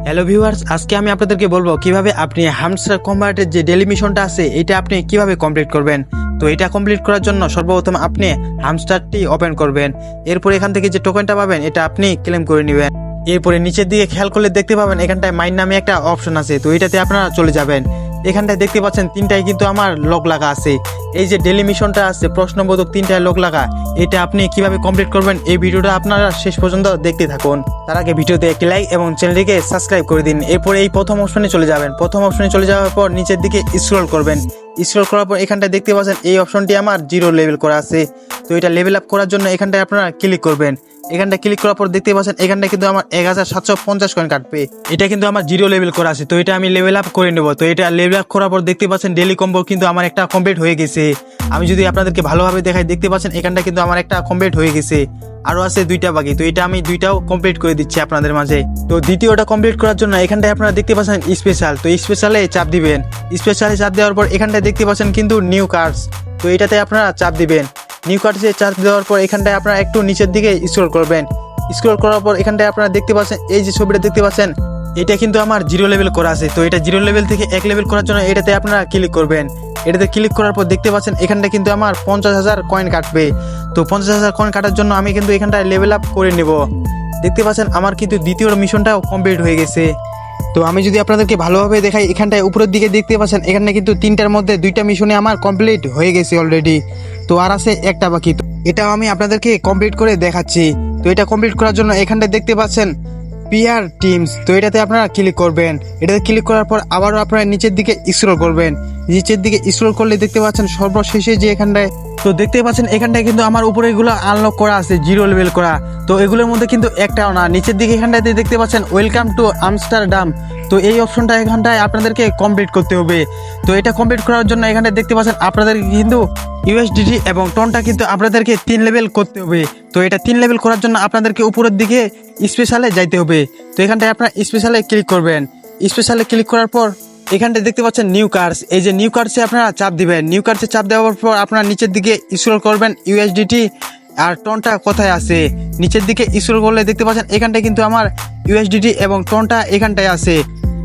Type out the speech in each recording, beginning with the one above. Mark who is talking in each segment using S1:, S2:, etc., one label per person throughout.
S1: Hello viewers, আজকে আমি আপনাদেরকে বলবো কিভাবে আপনি হামস্টার কম্বাটের যে ডেলি মিশনটা আছে এটা আপনি কিভাবে কমপ্লিট করবেন। তো এটা কমপ্লিট করার জন্য সর্বপ্রথম আপনি হামস্টারটি ওপেন করবেন। এরপর এখান থেকে যে টোকেনটা পাবেন এটা আপনি ক্লেম করে নেবেন। এরপরে নিচের দিকে খেয়াল করলে দেখতে পাবেন এখানটায় মাইন নামে একটা অপশন আছে, তো এটাতে আপনারা চলে যাবেন। এখানটায় দেখতে পাচ্ছেন তিনটায় কিন্তু আমার লক লাগা আছে। এই যে ডেলি মিশনটা আছে প্রশ্নবোধক তিনটায় লক লাগা, এটা আপনি কিভাবে কমপ্লিট করবেন এই ভিডিওটা আপনারা শেষ পর্যন্ত দেখতে থাকুন। তার আগে ভিডিওতে একটি লাইক এবং চ্যানেলটিকে সাবস্ক্রাইব করে দিন। এরপর এই প্রথম অপশনে চলে যাবেন। প্রথম অপশনে চলে যাওয়ার পর নিচের দিকে স্ক্রল করবেন। স্ক্রল করার পর এখানটায় দেখতে পাচ্ছেন এই অপশনটি আমার 0 লেভেল করা আছে। তো এটা লেভেল আপ করার জন্য এখানটায় আপনারা ক্লিক করবেন। এখানটা ক্লিক করার পর দেখতে পাচ্ছেন এখানটা কিন্তু আমার 1750 কয়েন কাটবে। এটা কিন্তু আমার 0 লেভেল করা আছে, তো এটা আমি লেভেল আপ করে নেব। তো এটা লেভেল আপ করার পর দেখতে পাচ্ছেন ডেলি কম্বো কিন্তু আমার একটা কমপ্লিট হয়ে গেছে। আমি যদি আপনাদেরকে ভালোভাবে দেখাই দেখতে পাচ্ছেন এখানটা কিন্তু আমার একটা কমপ্লিট হয়ে গেছে, আরো আছে 2টা বাকি। তো এটা আমি 2টাও কমপ্লিট করে দিচ্ছি আপনাদের মাঝে। তো দ্বিতীয়টা কমপ্লিট করার জন্য এখানটায় আপনারা দেখতে পাচ্ছেন স্পেশাল, তো স্পেশালে চাপ দিবেন। স্পেশালে চাপ দেওয়ার পর এখানটায় দেখতে পাচ্ছেন কিন্তু নিউ কার্ডস, তো এটাতে আপনারা চাপ দিবেন। নিউ কার্ডসে চাপ দেওয়ার পর এখানটায় আপনারা একটু নিচের দিকে স্ক্রল করবেন। স্ক্রল করার পর এখানটায় আপনারা দেখতে পাচ্ছেন এই যে ছবিটা দেখতে পাচ্ছেন এটা কিন্তু আমার 0 লেভেল করা আছে। তো এটা 0 লেভেল থেকে 1 লেভেল করার জন্য এটাতে আপনারা ক্লিক করবেন। এটাতে ক্লিক করার পর দেখতে পাচ্ছেন এখানটা কিন্তু আমার 50,000 কয়েন কাটবে। তো 50,000 কয়েন কাটার জন্য আমি কিন্তু এখানটায় লেভেল আপ করে নেব। দেখতে পাচ্ছেন আমার কিন্তু দ্বিতীয় মিশনটাও কমপ্লিট হয়ে গেছে। তো আমি যদি আপনাদেরকে ভালোভাবে দেখাই এখানটায় উপরের দিকে দেখতে পাচ্ছেন এখানে কিন্তু 3টার মধ্যে 2টা মিশনে আমার কমপ্লিট হয়ে গেছে অলরেডি। তো আর আছে একটা বাকি, তো এটাও আমি আপনাদেরকে কমপ্লিট করে দেখাচ্ছি। তো এটা কমপ্লিট করার জন্য এখানটায় দেখতে পাচ্ছেন পিআর টিমস, তো এটাতে আপনারা ক্লিক করবেন। এটাতে ক্লিক করার পর আবারও আপনারা নিচের দিকে স্ক্রল করবেন। নিচের দিকে স্ক্রল করলে দেখতে পাচ্ছেন সর্বশেষে যে এখানটায়, তো দেখতে পাচ্ছেন এখানটায় কিন্তু আমার উপরে এগুলো আনলক করা আছে 0 লেভেল করা। তো এগুলোর মধ্যে কিন্তু একটাও না। নিচের দিকে এখানটাতে দেখতে পাচ্ছেন ওয়েলকাম টু আমস্টারডাম, তো এই অপশনটা এখানটায় আপনাদেরকে কমপ্লিট করতে হবে। তো এটা কমপ্লিট করার জন্য এখানটায় দেখতে পাচ্ছেন আপনাদেরকে কিন্তু ইউএসডিটি এবং টনটা কিন্তু আপনাদেরকে 3 লেভেল করতে হবে। তো এটা 3 লেভেল করার জন্য আপনাদেরকে উপরের দিকে স্পেশালে যাইতে হবে। তো এখানটায় আপনারা স্পেশালে ক্লিক করবেন। স্পেশালে ক্লিক করার পর এখানটায় দেখতে পাচ্ছেন নিউ কার্ডস, এই যে নিউ কার্ডসে আপনারা চাপ দিবেন। নিউ কার্ডসে চাপ দেওয়ার পর আপনারা নিচের দিকে স্ক্রল করবেন। ইউএসডিটি আর টনটা কোথায় আছে নিচের দিকে স্ক্রল করলে দেখতে পাচ্ছেন এখানটায় কিন্তু আমার ইউএসডিটি এবং টনটা এখানটায় আছে।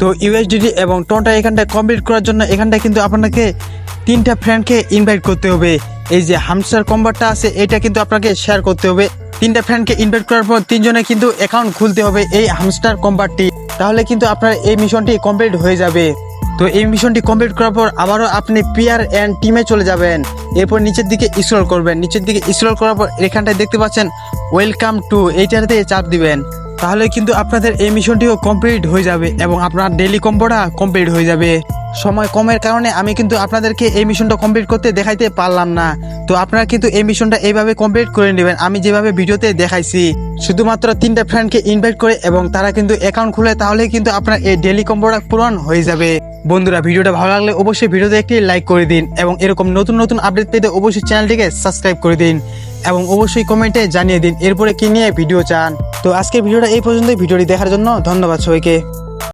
S1: তো ইউএসডিটি এবং টনটা এখানটায় কমপ্লিট করার জন্য এখানটায় কিন্তু আপনাকে 3টা ফ্রেন্ডকে ইনভাইট করতে হবে। এই যে হামস্টার কম্বাটটা আছে এটা কিন্তু আপনাকে শেয়ার করতে হবে। 3টা ফ্রেন্ডকে ইনভাইট করার পর 3জনে কিন্তু অ্যাকাউন্ট খুলতে হবে এই হামস্টার কম্বাটটি, তাহলে কিন্তু আপনার এই মিশনটি কমপ্লিট হয়ে যাবে। তো এই মিশনটি কমপ্লিট করার পর আবারও আপনি পিআর অ্যান্ড টিমে চলে যাবেন। এরপর নিচের দিকে স্ক্রল করবেন। নিচের দিকে স্ক্রল করার পর এখানটায় দেখতে পাচ্ছেন ওয়েলকাম টু, এইটাতে চাপ দিবেন। তাহলে কিন্তু আপনাদের এই মিশনটিও কমপ্লিট হয়ে যাবে এবং আপনার ডেইলি কম্বোটা কমপ্লিট হয়ে যাবে। সময় কমের কারণে আমি কিন্তু আপনাদেরকে এই মিশনটা কমপ্লিট করতে দেখাইতে পারলাম না। তো আপনারা কিন্তু এই মিশনটা এইভাবে কমপ্লিট করে নেবেন আমি যেভাবে ভিডিওতে দেখাইছি। শুধুমাত্র 3টা ফ্রেন্ডকে ইনভাইট করে এবং তারা কিন্তু অ্যাকাউন্ট খুলে, তাহলে কিন্তু আপনার এই ডেইলি কম্বোটা পূরণ হয়ে যাবে। বন্ধুরা, ভিডিওটা ভালো লাগলে অবশ্যই ভিডিওতে একটি লাইক করে দিন এবং এরকম নতুন নতুন আপডেট পেতে অবশ্যই চ্যানেলটিকে সাবস্ক্রাইব করে দিন এবং অবশ্যই কমেন্টে জানিয়ে দিন এরপরে কি নিয়ে ভিডিও চান। তো আজকের ভিডিওটা এই পর্যন্তই। ভিডিওটি দেখার জন্য ধন্যবাদ সবাইকে।